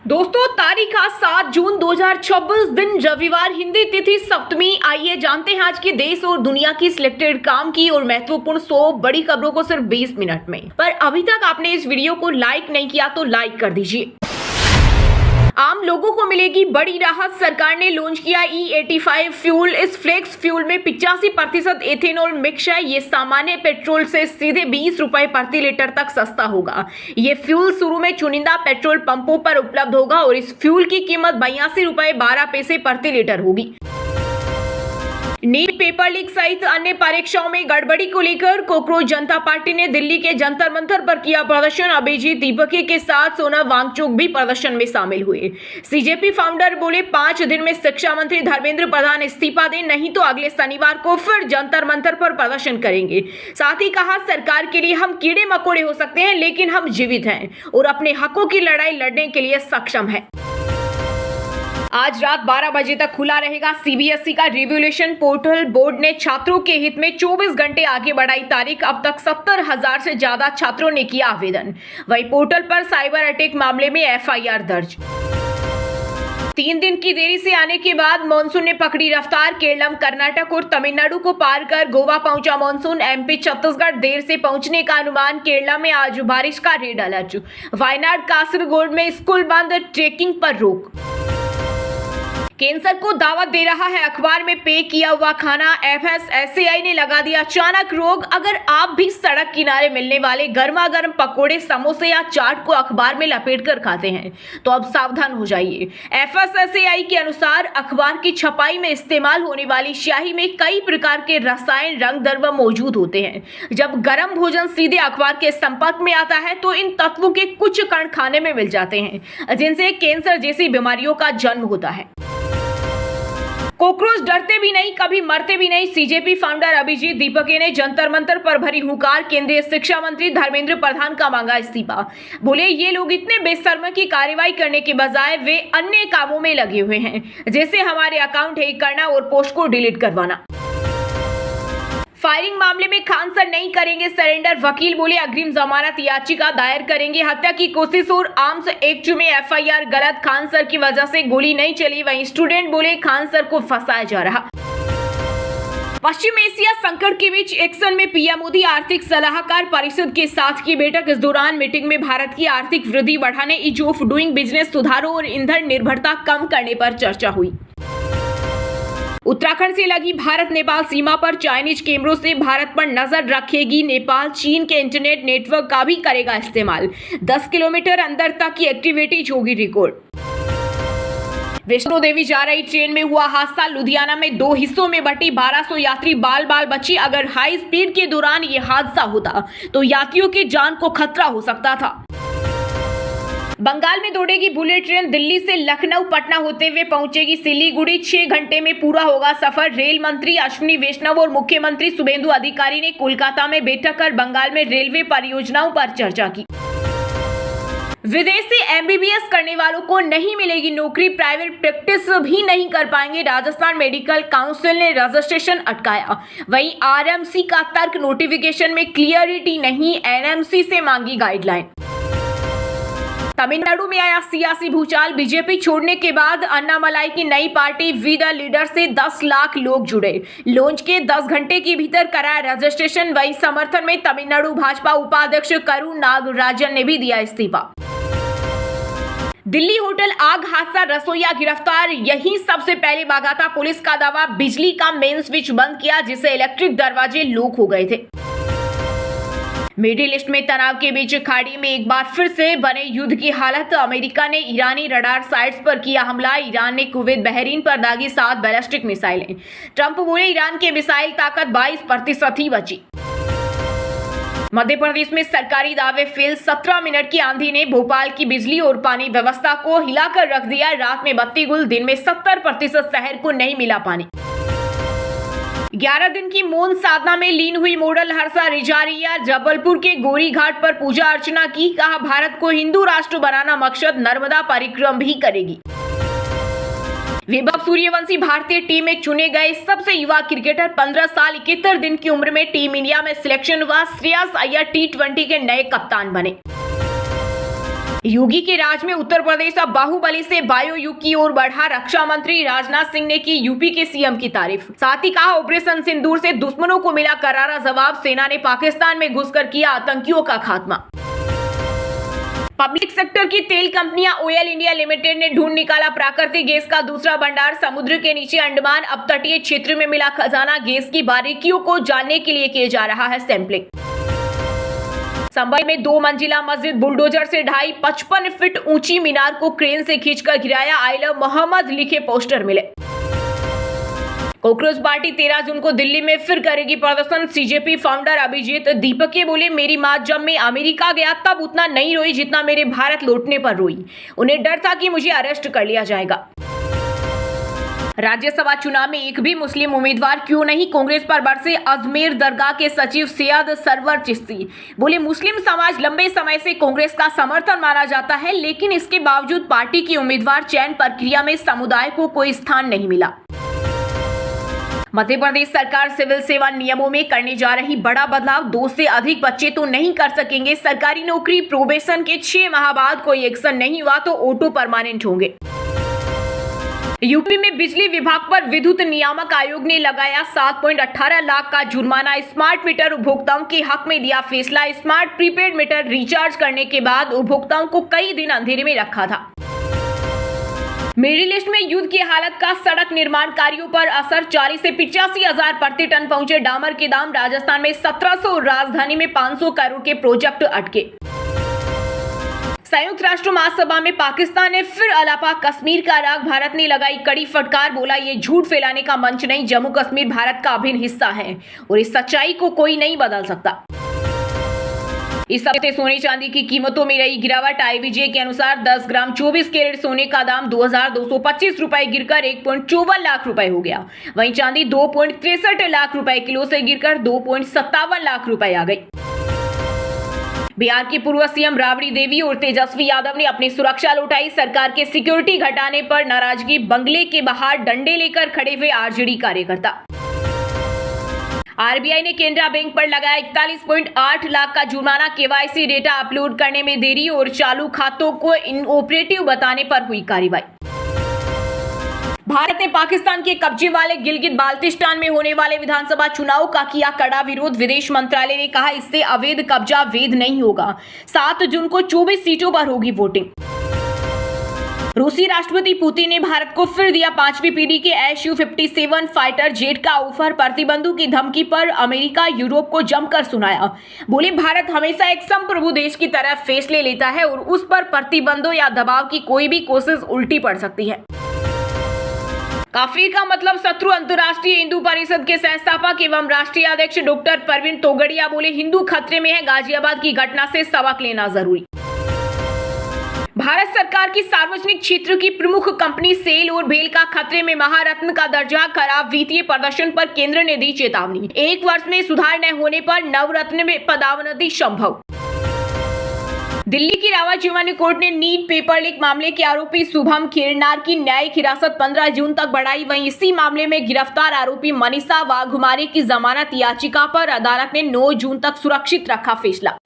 दोस्तों तारीख आज 7 जून 2026 दिन रविवार, हिंदी तिथि सप्तमी। आइए जानते हैं आज के देश और दुनिया की सिलेक्टेड काम की और महत्वपूर्ण 100 बड़ी खबरों को सिर्फ 20 मिनट में। पर अभी तक आपने इस वीडियो को लाइक नहीं किया तो लाइक कर दीजिए। आम लोगों को मिलेगी बड़ी राहत, सरकार ने लॉन्च किया E85 फ्यूल। इस फ्लेक्स फ्यूल में 85% एथेनॉल मिक्स है। ये सामान्य पेट्रोल से सीधे 20 रुपए प्रति लीटर तक सस्ता होगा। ये फ्यूल शुरू में चुनिंदा पेट्रोल पंपों पर उपलब्ध होगा और इस फ्यूल की कीमत 82 रुपए 12 पैसे प्रति लीटर होगी। नीट पेपर लीक सहित अन्य परीक्षाओं में गड़बड़ी को लेकर कॉकरोच जनता पार्टी ने दिल्ली के जंतर मंतर पर किया प्रदर्शन। अभिजीत दीपके के साथ सोनम वांगचुक भी प्रदर्शन में शामिल हुए। सीजेपी फाउंडर बोले 5 दिन में शिक्षा मंत्री धर्मेंद्र प्रधान इस्तीफा दें, नहीं तो अगले शनिवार को फिर जंतर मंतर पर प्रदर्शन करेंगे। साथ ही कहा, सरकार के लिए हम कीड़े मकोड़े हो सकते हैं लेकिन हम जीवित हैं और अपने हकों की लड़ाई लड़ने के लिए सक्षम है। आज रात 12 बजे तक खुला रहेगा सीबीएसई का रिवोल्यूशन पोर्टल। बोर्ड ने छात्रों के हित में 24 घंटे आगे बढ़ाई तारीख। अब तक 70,000 से ज्यादा छात्रों ने किया आवेदन। वही पोर्टल पर साइबर अटैक मामले में एफआईआर दर्ज। 3 दिन की देरी से आने के बाद मानसून ने पकड़ी रफ्तार। केरलम, कर्नाटक और तमिलनाडु को पार कर गोवा पहुंचा मानसून। एमपी, छत्तीसगढ़ देर से पहुंचने का अनुमान। केरला में आज बारिश का रेड अलर्ट। वायनाड, कासरगोड में स्कूल बंद, ट्रेकिंग पर रोक। कैंसर को दावत दे रहा है अखबार में पे किया हुआ खाना। FSSAI ने लगा दिया अचानक रोग। अगर आप भी सड़क किनारे मिलने वाले गर्मा गर्म पकोड़े, समोसे या चाट को अखबार में लपेटकर खाते हैं तो अब सावधान हो जाइए। FSSAI के अनुसार अखबार की छपाई में इस्तेमाल होने वाली स्याही में कई प्रकार के रसायन, रंग द्रव्य मौजूद होते हैं। जब गर्म भोजन सीधे अखबार के संपर्क में आता है तो इन तत्वों के कुछ कण खाने में मिल जाते हैं, जिनसे कैंसर जैसी बीमारियों का जन्म होता है। कॉकरोच डरते भी नहीं, कभी मरते भी नहीं। सीजेपी फाउंडर अभिजीत दीपके ने जंतर मंतर पर भरी हुंकार। केंद्रीय शिक्षा मंत्री धर्मेंद्र प्रधान का मांगा इस्तीफा। बोले, ये लोग इतने बेशर्म की कार्रवाई करने के बजाय वे अन्य कामों में लगे हुए हैं, जैसे हमारे अकाउंट हैक करना और पोस्ट को डिलीट करवाना। फायरिंग मामले में खान सर नहीं करेंगे सरेंडर। वकील बोले, अग्रिम जमानत याचिका दायर करेंगे। हत्या की कोशिश और आर्म्स एक्ट में एफआईआर गलत। खान सर की वजह से गोली नहीं चली। वहीं स्टूडेंट बोले, खान सर को फंसाया जा रहा। पश्चिम एशिया संकट के बीच एक्शन में पीएम मोदी आर्थिक सलाहकार परिषद के साथ की बैठक। इस दौरान मीटिंग में भारत की आर्थिक वृद्धि बढ़ाने, ईज ऑफ डूइंग बिजनेस सुधारों और ईंधन निर्भरता कम करने पर चर्चा हुई। उत्तराखंड से लगी भारत नेपाल सीमा पर चाइनीज कैमरों से भारत पर नजर रखेगी नेपाल। चीन के इंटरनेट नेटवर्क का भी करेगा इस्तेमाल। 10 किलोमीटर अंदर तक की एक्टिविटीज होगी रिकॉर्ड। वैष्णो देवी जा रही ट्रेन में हुआ हादसा। लुधियाना में 2 हिस्सों में बटी 1200 यात्री बाल बाल बची। अगर हाई स्पीड के दौरान ये हादसा होता तो यात्रियों की जान को खतरा हो सकता था। बंगाल में दौड़ेगी बुलेट ट्रेन। दिल्ली से लखनऊ पटना होते हुए पहुंचेगी सिलीगुड़ी। 6 घंटे में पूरा होगा सफर। रेल मंत्री अश्विनी वैष्णव और मुख्यमंत्री शुभेंदु अधिकारी ने कोलकाता में बैठक कर बंगाल में रेलवे परियोजनाओं पर चर्चा की। विदेश से एमबीबीएस करने वालों को नहीं मिलेगी नौकरी, प्राइवेट प्रैक्टिस भी नहीं कर पाएंगे। राजस्थान मेडिकल काउंसिल ने रजिस्ट्रेशन अटकाया। वहीं आरएमसी का तर्क, नोटिफिकेशन में क्लियरिटी नहीं, एनएमसी से मांगी गाइडलाइन। तमिलनाडु में आया सियासी भूचाल। बीजेपी छोड़ने के बाद अन्नामलाई की नई पार्टी वी द लीडर से 10 लाख लोग जुड़े। लॉन्च के 10 घंटे के भीतर कराया रजिस्ट्रेशन। वही समर्थन में तमिलनाडु भाजपा उपाध्यक्ष करुण नागराजन ने भी दिया इस्तीफा। दिल्ली होटल आग हादसा, रसोइया गिरफ्तार। यही सबसे पहले भागा था। पुलिस का दावा, बिजली का मेन स्विच बंद किया जिससे इलेक्ट्रिक दरवाजे लॉक हो गए थे। मिडिल ईस्ट में तनाव के बीच खाड़ी में एक बार फिर से बने युद्ध की हालत। अमेरिका ने ईरानी रडार साइट्स पर किया हमला। ईरान ने कुवैत, बहरीन पर दागी 7 बैलिस्टिक मिसाइलें। ट्रंप बोले, ईरान की मिसाइल ताकत 22% ही बची। मध्य प्रदेश में सरकारी दावे फेल। 17 मिनट की आंधी ने भोपाल की बिजली और पानी व्यवस्था को हिलाकर रख दिया। रात में बत्ती गुल, दिन में 70% शहर को नहीं मिला पानी। 11 दिन की मौन साधना में लीन हुई मॉडल हर्षा रिजारिया। जबलपुर के गोरी घाट पर पूजा अर्चना की। कहा, भारत को हिंदू राष्ट्र बनाना मकसद, नर्मदा परिक्रम भी करेगी। वैभव सूर्यवंशी भारतीय टीम में चुने गए सबसे युवा क्रिकेटर। 15 साल 71 दिन की उम्र में टीम इंडिया में सिलेक्शन हुआ। श्रेयस अय्यर T20 के नए कप्तान बने। योगी के राज में उत्तर प्रदेश अब बाहुबली से बायो युग की ओर बढ़ा। रक्षा मंत्री राजनाथ सिंह ने की यूपी के सीएम की तारीफ, साथ ही कहा ऑपरेशन सिंदूर से दुश्मनों को मिला करारा जवाब, सेना ने पाकिस्तान में घुसकर किया आतंकियों का खात्मा। पब्लिक सेक्टर की तेल कंपनियां ऑयल इंडिया लिमिटेड ने ढूंढ निकाला प्राकृतिक गैस का दूसरा भंडार। समुद्र के नीचे अंडमान अब तटीय क्षेत्र में मिला खजाना, गैस की बारीकियों को जानने के लिए किया जा रहा है सैंपलिंग। संभल में 2 मंजिला मस्जिद बुलडोजर से ढाई 55 फीट ऊंची मीनार को क्रेन से खींचकर गिराया। आई लव मोहम्मद लिखे पोस्टर मिले। कॉकरोच पार्टी 13 जून को दिल्ली में फिर करेगी प्रदर्शन। सीजेपी फाउंडर अभिजीत दीपके बोले, मेरी मां जब मैं अमेरिका गया तब उतना नहीं रोई जितना मेरे भारत लौटने पर रोई। उन्हें डर था कि मुझे अरेस्ट कर लिया जाएगा। राज्यसभा चुनाव में एक भी मुस्लिम उम्मीदवार क्यों नहीं, कांग्रेस पर बरसे अजमेर दरगाह के सचिव सैयद सरवर चिश्ती। बोले, मुस्लिम समाज लंबे समय से कांग्रेस का समर्थन माना जाता है, लेकिन इसके बावजूद पार्टी की उम्मीदवार चयन प्रक्रिया में समुदाय को कोई स्थान नहीं मिला। मध्य प्रदेश सरकार सिविल सेवा नियमों में करने जा रही बड़ा बदलाव। 2 से अधिक बच्चे तो नहीं कर सकेंगे सरकारी नौकरी। प्रोबेशन के 6 माह बाद कोई एक्शन नहीं हुआ तो ऑटो परमानेंट होंगे। यूपी में बिजली विभाग पर विद्युत नियामक आयोग ने लगाया 7.18 लाख का जुर्माना। स्मार्ट मीटर उपभोक्ताओं के हक में दिया फैसला। स्मार्ट प्रीपेड मीटर रिचार्ज करने के बाद उपभोक्ताओं को कई दिन अंधेरे में रखा था। मिडिल ईस्ट में युद्ध की हालत का सड़क निर्माण कार्यों पर असर। 40 से 85 हजार प्रति टन पहुंचे डामर के दाम। राजस्थान में 1700, राजधानी में 500 करोड़ के प्रोजेक्ट अटके। संयुक्त राष्ट्र महासभा में पाकिस्तान ने फिर अलापा कश्मीर का राग। भारत ने लगाई कड़ी फटकार, बोला ये झूठ फैलाने का मंच नहीं, जम्मू कश्मीर भारत का अभिन्न हिस्सा है और इस सच्चाई को कोई नहीं बदल सकता। इस हफ्ते सोने चांदी की कीमतों में रही गिरावट। आईबीजे के अनुसार 10 ग्राम 24 कैरेट सोने का दाम 2225 रुपए गिरकर 1.54 लाख रुपए हो गया। वहीं चांदी 2.63 लाख रुपए किलो से गिरकर 2.57 लाख रुपए आ गई। बिहार की पूर्व सीएम राबड़ी देवी और तेजस्वी यादव ने अपनी सुरक्षा लौटाई। सरकार के सिक्योरिटी घटाने पर नाराजगी। बंगले के बाहर डंडे लेकर खड़े हुए आरजेडी कार्यकर्ता। आरबीआई ने केनरा बैंक पर लगाया 41.8 लाख का जुर्माना। केवाईसी डेटा अपलोड करने में देरी और चालू खातों को इनऑपरेटिव बताने पर हुई कार्रवाई। भारत ने पाकिस्तान के कब्जे वाले गिलगित बाल्टिस्तान में होने वाले विधानसभा चुनाव का किया कड़ा विरोध। विदेश मंत्रालय ने कहा, इससे अवैध कब्जा वैध नहीं होगा। 7 जून को 24 सीटों पर होगी वोटिंग। रूसी राष्ट्रपति पुतिन ने भारत को फिर दिया 5वीं पीढ़ी के Su-57 फाइटर जेट का ऑफर। प्रतिबंधों की धमकी पर अमेरिका यूरोप को जमकर सुनाया। बोले, भारत हमेशा एक संप्रभु देश की तरह फैसले लेता है और उस पर प्रतिबंधों या दबाव की कोई भी कोशिश उल्टी पड़ सकती है। काफिर का मतलब शत्रु। अंतर्राष्ट्रीय हिंदू परिषद के संस्थापक एवं राष्ट्रीय अध्यक्ष डॉक्टर प्रवीण तोगड़िया बोले, हिंदू खतरे में है, गाजियाबाद की घटना से सबक लेना जरूरी। भारत सरकार की सार्वजनिक क्षेत्र की प्रमुख कंपनी सेल और भेल का खतरे में, महारत्न का दर्जा। खराब वित्तीय प्रदर्शन पर केंद्र ने दी चेतावनी। 1 वर्ष में सुधार न होने पर नवरत्न में पदोन्नति संभव। दिल्ली की रावत जीवनी कोर्ट ने नीट पेपर लीक मामले के आरोपी शुभम खेरनार की न्यायिक हिरासत 15 जून तक बढ़ाई। वहीं इसी मामले में गिरफ्तार आरोपी मनीषा वाघमारे की जमानत याचिका पर अदालत ने 9 जून तक सुरक्षित रखा फैसला।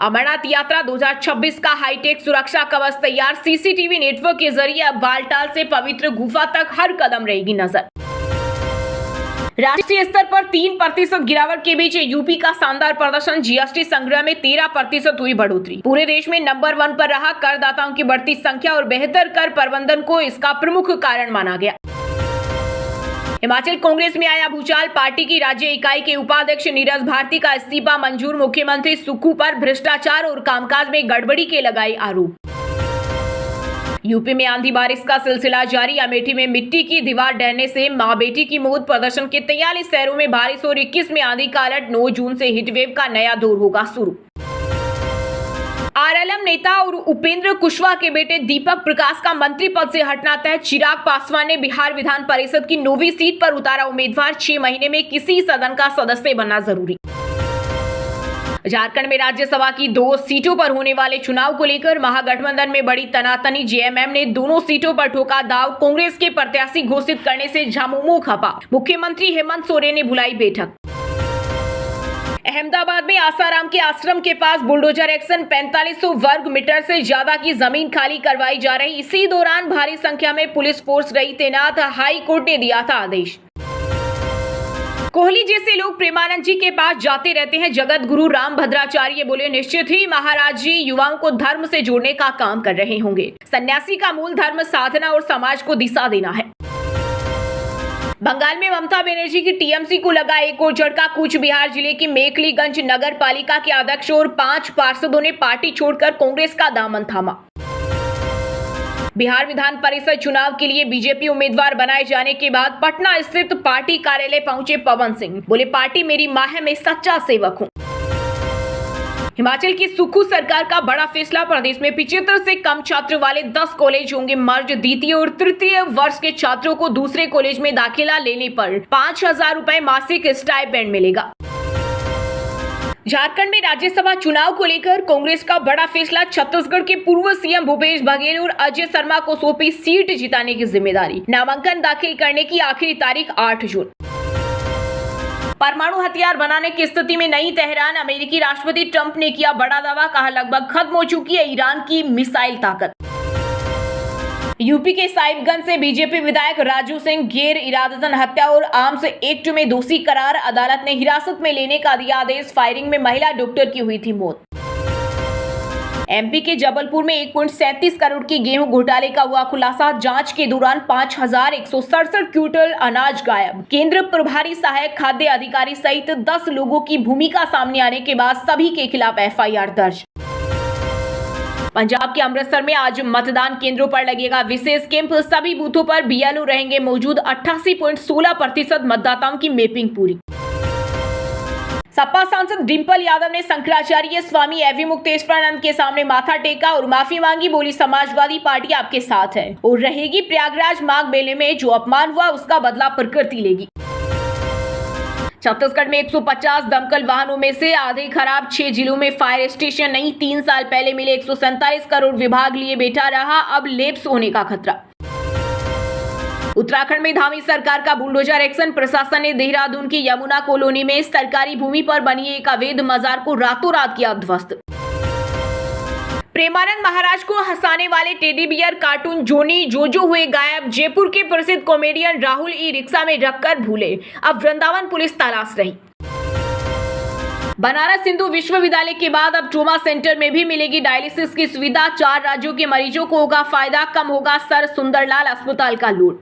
अमरनाथ यात्रा 2026 का हाईटेक सुरक्षा कवच तैयार। सीसीटीवी नेटवर्क के जरिए अब बालटाल से पवित्र गुफा तक हर कदम रहेगी नजर। राष्ट्रीय स्तर पर 3% गिरावट के बीच यूपी का शानदार प्रदर्शन। जीएसटी संग्रह में 13% हुई बढ़ोतरी। पूरे देश में नंबर 1 पर रहा। करदाताओं की बढ़ती संख्या और बेहतर कर प्रबंधन को इसका प्रमुख कारण माना गया। हिमाचल कांग्रेस में आया भूचाल। पार्टी की राज्य इकाई के उपाध्यक्ष नीरज भारती का इस्तीफा मंजूर। मुख्यमंत्री सुक्खू पर भ्रष्टाचार और कामकाज में गड़बड़ी के लगाए आरोप। यूपी में आंधी बारिश का सिलसिला जारी। अमेठी में मिट्टी की दीवार ढहने से मां बेटी की मौत। प्रदर्शन के 43 शहरों में बारिश और 21 में आंधी का अलर्ट। 9 जून से हीटवेव का नया दौर होगा शुरू। आरएलएम नेता और उपेंद्र कुशवाहा के बेटे दीपक प्रकाश का मंत्री पद से हटना तय। चिराग पासवान ने बिहार विधान परिषद की 9वीं सीट पर उतारा उम्मीदवार। 6 महीने में किसी सदन का सदस्य बनना जरूरी। झारखंड में राज्यसभा की 2 सीटों पर होने वाले चुनाव को लेकर महागठबंधन में बड़ी तनातनी। जेएमएम ने दोनों सीटों पर ठोका दाव। कांग्रेस के प्रत्याशी घोषित करने से झामुमो खपा। मुख्यमंत्री हेमंत सोरेन ने बुलाई बैठक। अहमदाबाद में आसाराम के आश्रम के पास बुलडोजर एक्शन 4500 वर्ग मीटर से ज्यादा की जमीन खाली करवाई जा रही। इसी दौरान भारी संख्या में पुलिस फोर्स रही तैनात। हाई कोर्ट ने दिया था आदेश। कोहली जैसे लोग प्रेमानंद जी के पास जाते रहते हैं। जगत गुरु राम भद्राचार्य बोले, निश्चित ही महाराज जी युवाओं को धर्म से जोड़ने का काम कर रहे होंगे। सन्यासी का मूल धर्म साधना और समाज को दिशा देना है। बंगाल में ममता बनर्जी की टीएमसी को लगा एक और झटका। कूच बिहार जिले की मेखलीगंज नगर पालिका के अध्यक्ष और 5 पार्षदों ने पार्टी छोड़कर कांग्रेस का दामन थामा। बिहार विधान परिषद चुनाव के लिए बीजेपी उम्मीदवार बनाए जाने के बाद पटना स्थित पार्टी कार्यालय पहुंचे पवन सिंह। बोले, पार्टी मेरी मां है, मैं सच्चा सेवक हूं। हिमाचल की सुक्खू सरकार का बड़ा फैसला। प्रदेश में 75 से कम छात्र वाले 10 कॉलेज होंगे मर्ज। द्वितीय और तृतीय वर्ष के छात्रों को दूसरे कॉलेज में दाखिला लेने पर 5000 रुपए मासिक स्टाइपेंड मिलेगा। झारखंड में राज्यसभा चुनाव को लेकर कांग्रेस का बड़ा फैसला। छत्तीसगढ़ के पूर्व सीएम भूपेश बघेल और अजय शर्मा को सौंपी सीट जिताने की जिम्मेदारी। नामांकन दाखिल करने की आखिरी तारीख 8 जून। परमाणु हथियार बनाने की स्थिति में नहीं तेहरान। अमेरिकी राष्ट्रपति ट्रंप ने किया बड़ा दावा। कहा, लगभग खत्म हो चुकी है ईरान की मिसाइल ताकत। यूपी के साहिबगंज से बीजेपी विधायक राजू सिंह गैर इरादतन हत्या और आर्म्स एक्ट में दोषी करार। अदालत ने हिरासत में लेने का दिया आदेश। फायरिंग में महिला डॉक्टर की हुई थी मौत। एमपी के जबलपुर में 1.37 करोड़ की गेहूं घोटाले का हुआ खुलासा। जांच के दौरान 5167 क्विंटल अनाज गायब। केंद्र प्रभारी सहायक खाद्य अधिकारी सहित 10 लोगों की भूमिका सामने आने के बाद सभी के खिलाफ एफआईआर दर्ज। पंजाब के अमृतसर में आज मतदान केंद्रों पर लगेगा विशेष कैंप। सभी बूथों पर बीएलओ रहेंगे मौजूद। 88.16% मतदाताओं की मैपिंग पूरी। सपा सांसद डिंपल यादव ने शंकराचार्य स्वामी एवं मुक्तेश्वरानंद के सामने माथा टेका और माफी मांगी। बोली, समाजवादी पार्टी आपके साथ है और रहेगी। प्रयागराज माघ मेले में जो अपमान हुआ उसका बदला प्रकृति लेगी। छत्तीसगढ़ में 150 दमकल वाहनों में से आधे खराब। 6 जिलों में फायर स्टेशन नहीं। 3 साल पहले मिले 147 करोड़ विभाग लिए बैठा रहा। अब लैप्स होने का खतरा। उत्तराखंड में धामी सरकार का बुलडोजर एक्शन। प्रशासन ने देहरादून की यमुना कॉलोनी में सरकारी भूमि पर बनी एक अवैध मजार को रातों रात किया ध्वस्त। प्रेमानंद महाराज को हंसाने वाले टेडी बियर कार्टून जोनी जोजो हुए गायब। जयपुर के प्रसिद्ध कॉमेडियन राहुल ई रिक्शा में रखकर भूले। अब वृंदावन पुलिस तलाश रही। बनारस हिंदू विश्वविद्यालय के बाद अब ट्रोमा सेंटर में भी मिलेगी डायलिसिस की सुविधा। 4 राज्यों के मरीजों को होगा फायदा। कम होगा सर सुंदरलाल अस्पताल का लोड।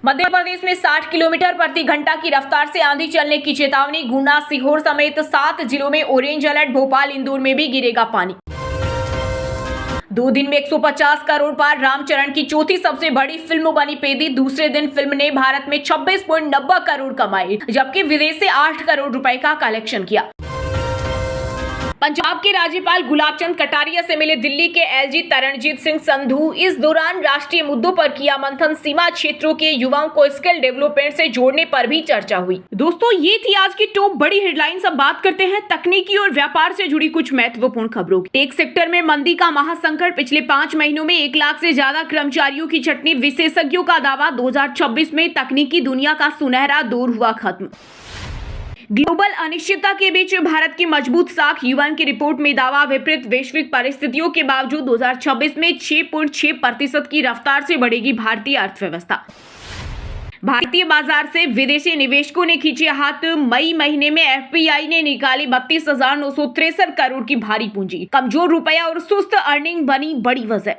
मध्य प्रदेश में 60 किलोमीटर प्रति घंटा की रफ्तार से आंधी चलने की चेतावनी। गुना, सीहोर समेत 7 जिलों में ऑरेंज अलर्ट। भोपाल, इंदौर में भी गिरेगा पानी। 2 दिन में 150 करोड़ पार। रामचरण की चौथी सबसे बड़ी फिल्म बनी पेदी। दूसरे दिन फिल्म ने भारत में 26.90 करोड़ कमाए, जबकि विदेश से 8 करोड़ रुपए का कलेक्शन किया। पंजाब के राज्यपाल गुलाब चंद कटारिया से मिले दिल्ली के एलजी तरणजीत सिंह संधू। इस दौरान राष्ट्रीय मुद्दों पर किया मंथन। सीमा क्षेत्रों के युवाओं को स्किल डेवलपमेंट से जोड़ने पर भी चर्चा हुई। दोस्तों, ये थी आज की टॉप बड़ी हेडलाइंस। अब बात करते हैं तकनीकी और व्यापार से जुड़ी कुछ महत्वपूर्ण खबरों की। टेक सेक्टर में मंदी का महासंकट। पिछले 5 महीनों में 1 लाख से ज्यादा कर्मचारियों की छटनी। विशेषज्ञों का दावा 2026 में तकनीकी दुनिया का सुनहरा दौर हुआ खत्म। ग्लोबल अनिश्चितता के बीच भारत की मजबूत साख। यूएन की रिपोर्ट में दावा। विपरीत वैश्विक परिस्थितियों के बावजूद 2026 में 6.6% की रफ्तार से बढ़ेगी भारतीय अर्थव्यवस्था। भारतीय बाजार से विदेशी निवेशकों ने खींचे हाथ। मई महीने में एफपीआई ने निकाली 32,963 करोड़ की भारी पूंजी। कमजोर रुपया और सुस्त अर्निंग बनी बड़ी वजह।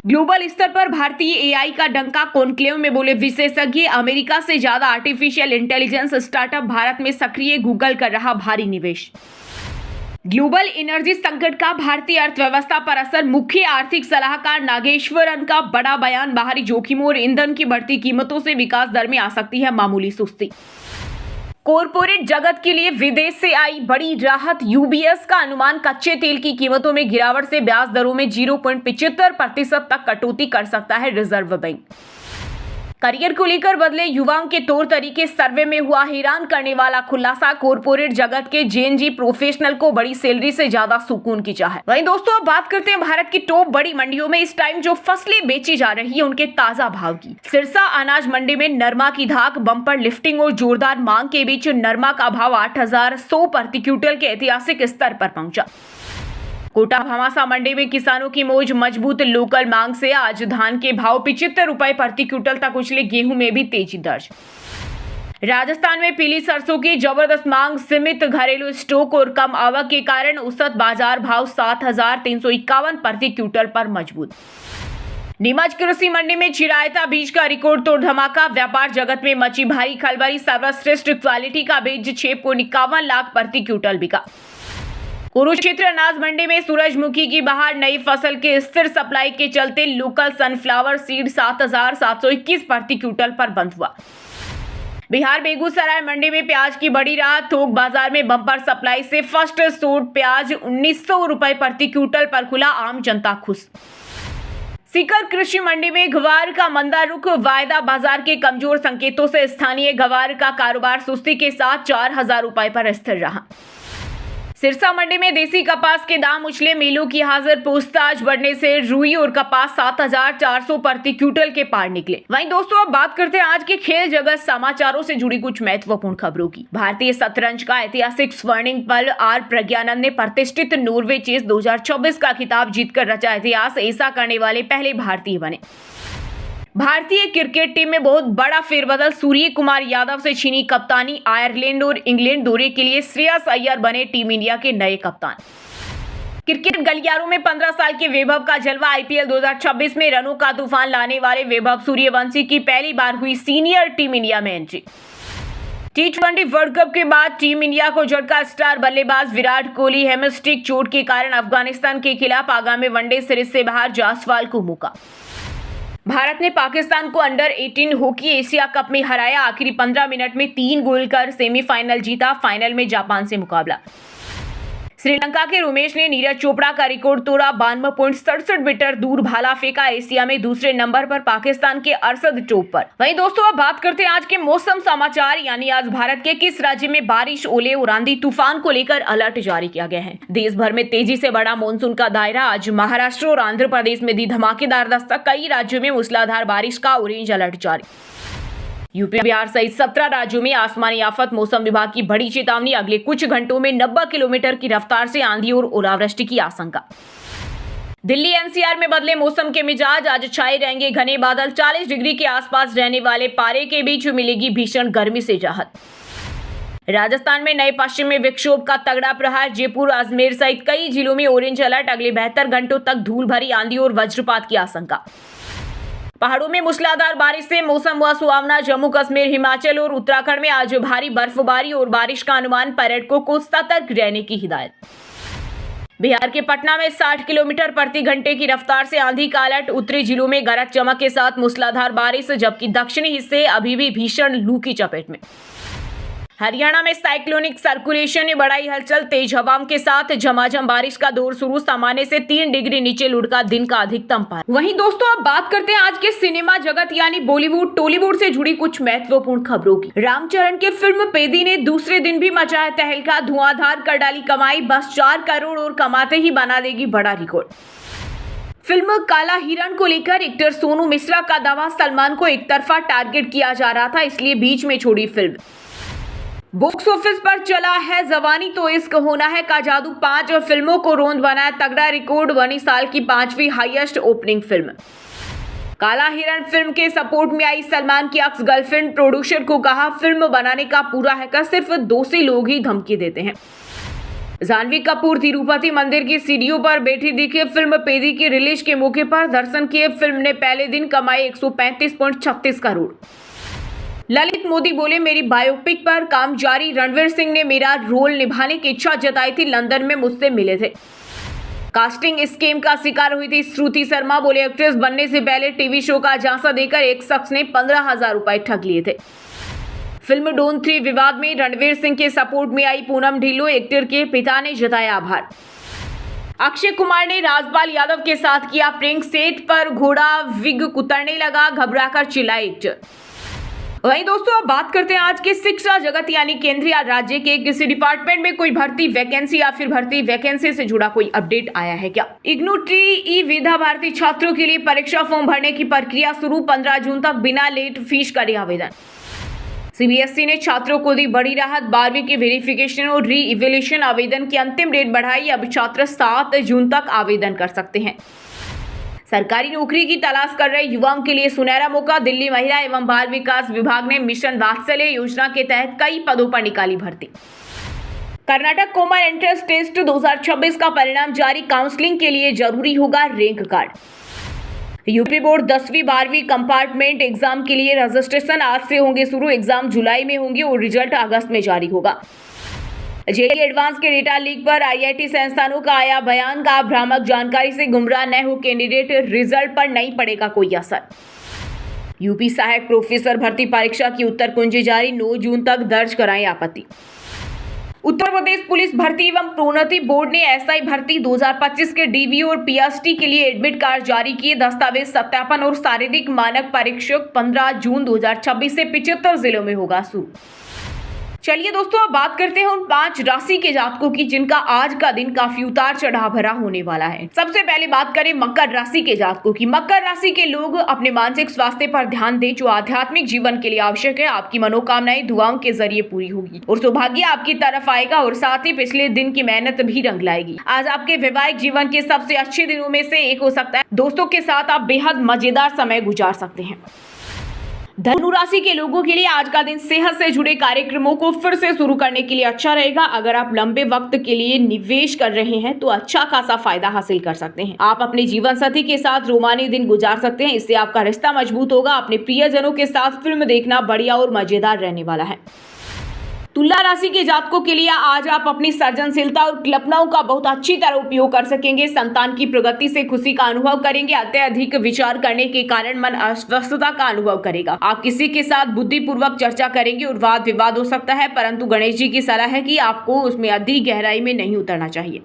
ग्लोबल स्तर पर भारतीय एआई का डंका। कॉन्क्लेव में बोले विशेषज्ञ। अमेरिका से ज्यादा आर्टिफिशियल इंटेलिजेंस स्टार्टअप भारत में सक्रिय। गूगल कर रहा भारी निवेश। ग्लोबल एनर्जी संकट का भारतीय अर्थव्यवस्था पर असर। मुख्य आर्थिक सलाहकार नागेश्वरन का बड़ा बयान। बाहरी जोखिमों और ईंधन की बढ़ती कीमतों से विकास दर में आ सकती है मामूली सुस्ती। कॉरपोरेट जगत के लिए विदेश से आई बड़ी राहत। यूबीएस का अनुमान कच्चे तेल की कीमतों में गिरावट से ब्याज दरों में 0.75% तक कटौती कर सकता है रिजर्व बैंक। करियर को लेकर बदले युवाओं के तौर तरीके, सर्वे में हुआ हैरान करने वाला खुलासा। कॉर्पोरेट जगत के जेएनजी प्रोफेशनल को बड़ी सैलरी से ज्यादा सुकून की चाह है। वहीं दोस्तों, अब बात करते हैं भारत की टॉप बड़ी मंडियों में इस टाइम जो फसलें बेची जा रही है उनके ताजा भाव की। सिरसा अनाज मंडी में नरमा की धाक, बम्पर लिफ्टिंग और जोरदार मांग के बीच नरमा का भाव 8,100 प्रति क्विंटल के ऐतिहासिक स्तर पर पहुंचा। कोटा भमासा मंडी में किसानों की मौज, मजबूत लोकल मांग से आज धान के भाव 75 रुपए प्रति क्विंटल तक उछले। गेहूं में भी तेजी दर्ज। राजस्थान में पीली सरसों की जबरदस्त मांग, सीमित घरेलू स्टॉक और कम आवक के कारण औसत बाजार भाव 7,351 प्रति क्विंटल पर मजबूत। नीमच कृषि मंडी में चिरायता बीज का रिकॉर्ड तोड़ धमाका, व्यापार जगत में मची भारी खलबली। सर्वश्रेष्ठ क्वालिटी का बीज 6.51 लाख प्रति क्विंटल बिका। कुरुक्षेत्र अनाज मंडी में सूरजमुखी की बहार, नई फसल के स्थिर सप्लाई के चलते लोकल सनफ्लावर सीड 7,721 प्रति क्विंटल पर बंद हुआ। बिहार बेगूसराय मंडी में प्याज की बड़ी राहत, थोक बाजार में बम्पर सप्लाई से फर्स्ट सोर्ट प्याज 1,900 रुपए प्रति क्विंटल पर खुला, आम जनता खुश। सीकर कृषि मंडी में ग्वार का मंदा रुख, वायदा बाजार के कमजोर संकेतों से स्थानीय ग्वार का कारोबार सुस्ती के साथ 4,000 रुपए पर स्थिर रहा। सिरसा मंडी में देसी कपास के दाम उछले, मिलों की हाजिर पूछताछ बढ़ने से रुई और कपास 7,400 प्रति क्विंटल के पार निकले। वहीं दोस्तों, अब बात करते हैं आज के खेल जगत समाचारों से जुड़ी कुछ महत्वपूर्ण खबरों की। भारतीय शतरंज का ऐतिहासिक स्वर्णिम पल, आर प्रज्ञानंद ने प्रतिष्ठित नॉर्वे चेस 2024 का खिताब जीतकर रचा इतिहास, ऐसा करने वाले पहले भारतीय बने। भारतीय क्रिकेट टीम में बहुत बड़ा फेरबदल, सूर्य कुमार यादव से छीनी कप्तानी, आयरलैंड और इंग्लैंड दौरे के लिए श्रेयस अय्यर बने टीम इंडिया के नए कप्तान। क्रिकेट गलियारों में 15 साल के वैभव का जलवा, आईपीएल 2026 में रनों का तूफान लाने वाले वैभव सूर्यवंशी की पहली बार हुई सीनियर टीम इंडिया में एंट्री। T20 वर्ल्ड कप के बाद टीम इंडिया को झटका, स्टार बल्लेबाज विराट कोहली हेमस्ट्रिक चोट के कारण अफगानिस्तान के खिलाफ आगामी वनडे सीरीज से बाहर, जायसवाल को मौका। भारत ने पाकिस्तान को अंडर 18 हॉकी एशिया कप में हराया, आखिरी 15 मिनट में 3 गोल कर सेमीफाइनल जीता, फाइनल में जापान से मुकाबला। श्रीलंका के रोमेश ने नीरज चोपड़ा का रिकॉर्ड तोड़ा, 92.67 मीटर दूर भाला फेंका, एशिया में दूसरे नंबर पर, पाकिस्तान के अरशद टॉप पर। वहीं दोस्तों, अब बात करते हैं आज के मौसम समाचार, यानी आज भारत के किस राज्य में बारिश, ओले और आंधी तूफान को लेकर अलर्ट जारी किया गया है। देश भर में तेजी से बढ़ा मानसून का दायरा, आज महाराष्ट्र और आंध्र प्रदेश में दी धमाकेदार दस्तक, कई राज्यों में मूसलाधार बारिश का ऑरेंज अलर्ट जारी। यूपी, बिहार सहित 17 राज्यों में आसमानी आफत, मौसम विभाग की बड़ी चेतावनी, अगले कुछ घंटों में 90 किलोमीटर की रफ्तार से आंधी और ओलावृष्टि की आशंका। दिल्ली एनसीआर में बदले मौसम के मिजाज, आज छाए रहेंगे घने बादल, 40 डिग्री के आसपास रहने वाले पारे के बीच मिलेगी भीषण गर्मी से राहत। राजस्थान में नए पश्चिमी विक्षोभ का तगड़ा प्रहार, जयपुर, अजमेर सहित कई जिलों में ऑरेंज अलर्ट, अगले 72 घंटों तक धूल भरी आंधी और वज्रपात की आशंका। पहाड़ों में मूसलाधार बारिश से मौसम हुआ सुहावना, जम्मू कश्मीर, हिमाचल और उत्तराखंड में आज भारी बर्फबारी और बारिश का अनुमान, पर्यटकों को सतर्क रहने की हिदायत। बिहार के पटना में 60 किलोमीटर प्रति घंटे की रफ्तार से आंधी का अलर्ट, उत्तरी जिलों में गरज चमक के साथ मूसलाधार बारिश, जबकि दक्षिणी हिस्से अभी भी भीषण लू की चपेट में। हरियाणा में साइक्लोनिक सर्कुलेशन ने बढ़ाई हलचल, तेज हवाओं के साथ झमाझम बारिश का दौर शुरू, सामान्य से 3 डिग्री नीचे लुढ़का दिन का अधिकतम पारा। वहीं दोस्तों, अब बात करते हैं आज के सिनेमा जगत यानी बॉलीवुड टॉलीवुड से जुड़ी कुछ महत्वपूर्ण खबरों की। रामचरण के फिल्म पेदी ने दूसरे दिन भी मचाया तहलका, धुआंधार कर डाली कमाई, बस 4 करोड़ और कमाते ही बना देगी बड़ा रिकॉर्ड। फिल्म काला हिरण को लेकर एक्टर सोनू मिश्रा का दावा, सलमान को एक तरफा टारगेट किया जा रहा था, इसलिए बीच में छोड़ी फिल्म। बॉक्स ऑफिस पर चला है जवानी तो इश्क होना है का जादू, 5 फिल्मों को रोंद बनाया तगड़ा रिकॉर्ड, बनी साल की 5वीं हाईएस्ट ओपनिंग फिल्म। काला हिरण फिल्म के सपोर्ट में आई सलमान की एक्स गर्लफ्रेंड, प्रोड्यूसर को कहा फिल्म बनाने का पूरा हैकर, सिर्फ दोषी लोग ही धमकी देते हैं। जानवी कपूर तिरुपति मंदिर की सीढ़ियों पर बैठी दिखी, फिल्म पेदी की रिलीज के मौके पर दर्शन किए, फिल्म ने पहले दिन कमाए 135.36 करोड़। ललित मोदी बोले मेरी बायोपिक पर काम जारी, रणवीर सिंह ने मेरा रोल निभाने की इच्छा जताई थी, लंदन में मुझसे मिले थे। कास्टिंग स्कीम का शिकार हुई थी श्रुति शर्मा, बोले एक्ट्रेस बनने से पहले टीवी शो का झांसा देकर एक शख्स ने 15,000 रुपए ठग लिए थे। फिल्म डॉन 3 विवाद में रणवीर सिंह के सपोर्ट में आई पूनम ढिल्लों, एक्टर के पिता ने जताया आभार। अक्षय कुमार ने राजपाल यादव के साथ किया प्रैंक, सेट पर घोड़ा विग कुतरने लगा, घबराकर चिल्लाए। वहीं दोस्तों अब बात करते हैं आज के शिक्षा जगत यानी केंद्रीय राज्य के किसी डिपार्टमेंट में कोई भर्ती वैकेंसी या फिर भर्ती वैकेंसी से जुड़ा कोई अपडेट आया है क्या। इग्नू ट्री विद्या भारती छात्रों के लिए परीक्षा फॉर्म भरने की प्रक्रिया शुरू, 15 जून तक बिना लेट फीस करे आवेदन। सीबीएसई ने छात्रों को दी बड़ी राहत, 12वीं के वेरिफिकेशन और री इवैल्यूएशन आवेदन की अंतिम डेट बढ़ाई, अब छात्र 7 जून तक आवेदन कर सकते हैं। सरकारी नौकरी की तलाश कर रहे युवाओं के लिए सुनहरा मौका, दिल्ली महिला एवं बाल विकास विभाग ने मिशन वात्सल्य योजना के तहत कई पदों पर निकाली भर्ती। कर्नाटक कॉमन एंट्रेंस टेस्ट 2026 का परिणाम जारी, काउंसलिंग के लिए जरूरी होगा रैंक कार्ड। यूपी बोर्ड 10वीं 12वीं कंपार्टमेंट एग्जाम के लिए रजिस्ट्रेशन आज से होंगे शुरू, एग्जाम जुलाई में होंगे और रिजल्ट अगस्त में जारी होगा। जेईई एडवांस के डेटा लीक पर आईआईटी संस्थानों का आया बयान, का भ्रामक जानकारी से गुमराह न हो कैंडिडेट, रिजल्ट पर नहीं पड़ेगा कोई असर। यूपी सहायक प्रोफेसर भर्ती परीक्षा की उत्तर कुंजी जारी, 9 जून तक दर्ज कराएं आपत्ति। उत्तर प्रदेश पुलिस भर्ती एवं प्रोन्नति बोर्ड ने एसआई भर्ती 2025 के डीवीओ और पीएसटी के लिए एडमिट कार्ड जारी किए, दस्तावेज सत्यापन और शारीरिक मानक परीक्षक 15 जून 2026 से 75 जिलों में होगा शुरू। चलिए दोस्तों अब बात करते हैं उन 5 राशि के जातकों की जिनका आज का दिन काफी उतार चढ़ाव भरा होने वाला है। सबसे पहले बात करें मकर राशि के जातकों की। मकर राशि के लोग अपने मानसिक स्वास्थ्य पर ध्यान दें, जो आध्यात्मिक जीवन के लिए आवश्यक है। आपकी मनोकामनाएं दुआओं के जरिए पूरी होगी और सौभाग्य आपकी तरफ आएगा और साथ ही पिछले दिन की मेहनत भी रंग लाएगी। आज आपके वैवाहिक जीवन के सबसे अच्छे दिनों में से एक हो सकता है। दोस्तों के साथ आप बेहद मजेदार समय गुजार सकते हैं। धनु राशि के लोगों के लिए आज का दिन सेहत से जुड़े कार्यक्रमों को फिर से शुरू करने के लिए अच्छा रहेगा। अगर आप लंबे वक्त के लिए निवेश कर रहे हैं तो अच्छा खासा फायदा हासिल कर सकते हैं। आप अपने जीवन साथी के साथ रोमानी दिन गुजार सकते हैं, इससे आपका रिश्ता मजबूत होगा। अपने प्रियजनों के साथ फिल्म देखना बढ़िया और मजेदार रहने वाला है। तुला राशि के जातकों के लिए आज आप अपनी सृजनशीलता और कल्पनाओं का बहुत अच्छी तरह उपयोग कर सकेंगे। संतान की प्रगति से खुशी का अनुभव करेंगे। अत्यधिक विचार करने के कारण मन अस्वस्थता का अनुभव करेगा। आप किसी के साथ बुद्धिपूर्वक चर्चा करेंगे और वाद विवाद हो सकता है, परंतु गणेश जी की सलाह है कि आपको उसमें अधिक गहराई में नहीं उतरना चाहिए।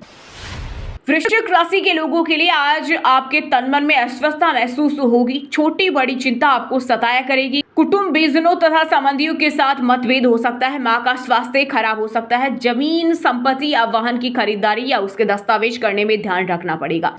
वृश्चिक राशि के लोगों के लिए आज आपके तन मन में अस्वस्थता महसूस होगी। छोटी बड़ी चिंता आपको सताया करेगी। कुटुंबीजनों तथा संबंधियों के साथ मतभेद हो सकता है। मां का स्वास्थ्य खराब हो सकता है। जमीन संपत्ति या वाहन की खरीदारी या उसके दस्तावेज करने में ध्यान रखना पड़ेगा।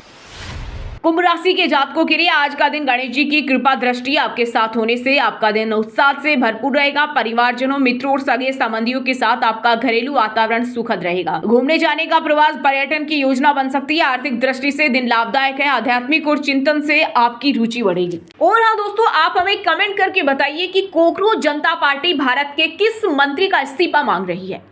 कुंभ राशि के जातकों के लिए आज का दिन गणेश जी की कृपा दृष्टि आपके साथ होने से आपका दिन उत्साह से भरपूर रहेगा। परिवारजनों, मित्रों और सगे संबंधियों के साथ आपका घरेलू वातावरण सुखद रहेगा। घूमने जाने का प्रवास, पर्यटन की योजना बन सकती है। आर्थिक दृष्टि से दिन लाभदायक है। आध्यात्मिक और चिंतन से आपकी रुचि बढ़ेगी। और हाँ दोस्तों, आप हमें कमेंट करके बताइए कि कोकरोच जनता पार्टी भारत के किस मंत्री का इस्तीफा मांग रही है।